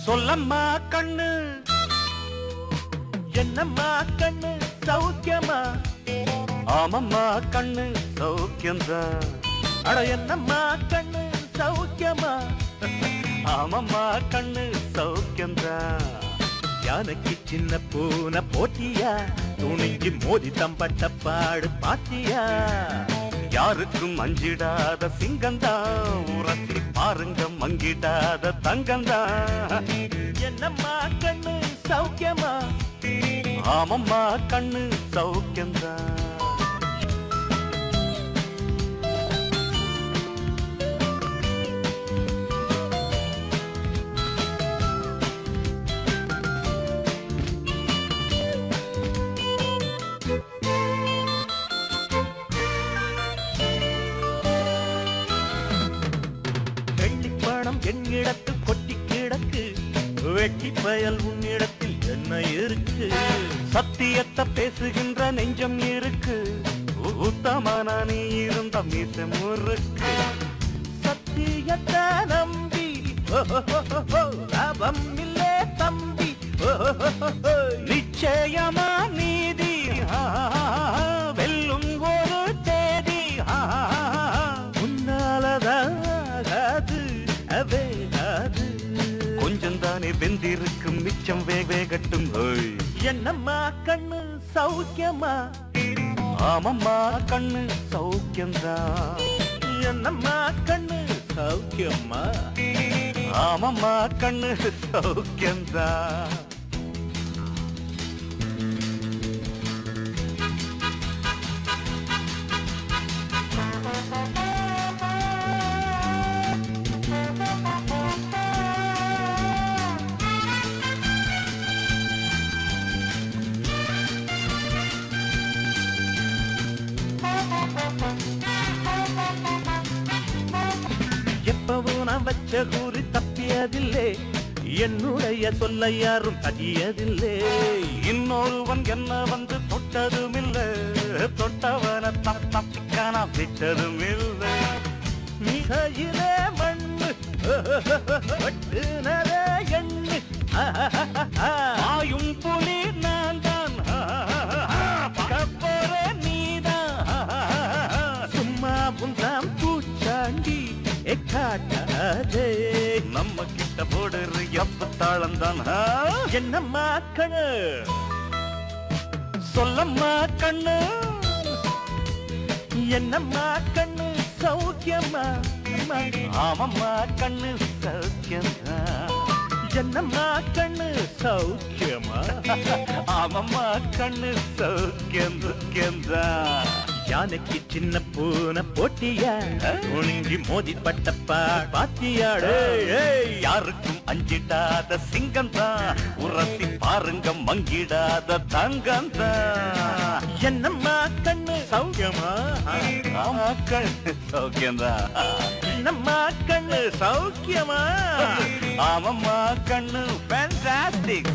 சொல்லம்மா கண்ணு என்னம்மா கண்ணு சௌக்கியமா ஆமம்மா கண்ணு சௌக்கியம்தான் அட என்னம்மா கண்ணு சௌக்கியமா ஆமம்மா கண்ணு சௌக்கியம்தான் யானைக்கு சின்ன பூனை போட்டியா துணிஞ்சு மோதி தம்பட்ட பாடு பாத்தியா யாருக்கும் அஞ்சிடாத சிங்கந்தான் உரத்தி பாருங்க மங்கிடாத தங்கந்தான் என்னம்மா கண்ணு சௌக்கியமா ஆமம்மா கண்ணு சௌக்கியம்தான் என்னிடத்து கொட்டி கிடக்கு வெட்டி பயல் உன்னிடத்தில் என்ன இருக்கு சத்தியத்தை பேசுகின்ற நெஞ்சம் இருக்கு உத்தமான நீ இருந்த மீச முறுக்கு சத்தியத்தை நம்பி லாபம் இல்லே தம்பி நிச்சயமா நீதி வெல்லும் ஒரு தேதி உன்னாலதாகாது கொஞ்சம் தானே வெந்திருக்கும் மிச்சம் வேகட்டும் என்னம்மா கண்ணு சௌக்கியமா ஆமம்மா கண்ணு சௌக்கியம்தான் என்னம்மா கண்ணு சௌக்கியமா ஆமம்மா கண்ணு சௌக்கியம்தான் எப்பவும் நான் வச்ச கூறி தப்பியதில்லை என்னுடைய சொல்ல யாரும் தகியதில்லை இன்னொருவன் என்ன வந்து தொட்டதும் இல்லை தொட்டவன தப்பிக்கான விட்டதும் இல்லை மிகையிலே மண்ணு வெட்டுனதே எண்ணு ஆயும் புலி நான் தான் போற நீதான் சும்மா புந்தாம் பூச்சாண்டி காட்டாதே நம்ம கிட்ட போடுற எப்ப தாளம் தான் என்னம்மா கண்ணு சொல்லம்மா கண்ணு என்னம்மா கண்ணு சௌக்கியமா ஆமம்மா கண்ணு சௌக்கியமா என்னம்மா கண்ணு சௌக்கியமா ஆமம்மா கண்ணு சௌக்கியம் யானைக்கு சின்ன பூனை போட்டியா ஒழுங்கி மோதி பட்டப்பா பாத்தியாடு யாருக்கும் அஞ்சிடாத சிங்கம் தான் உரசி பாருங்க மங்கிடாத தங்கம் தான் என்னம்மா கண்ணு சௌக்கியமா ஆமா கண்ணு சௌக்கியம்தான் என்னம்மா கண்ணு சௌக்கியமா ஆமம்மா கண்ணு ஃபேண்டாஸ்டிக்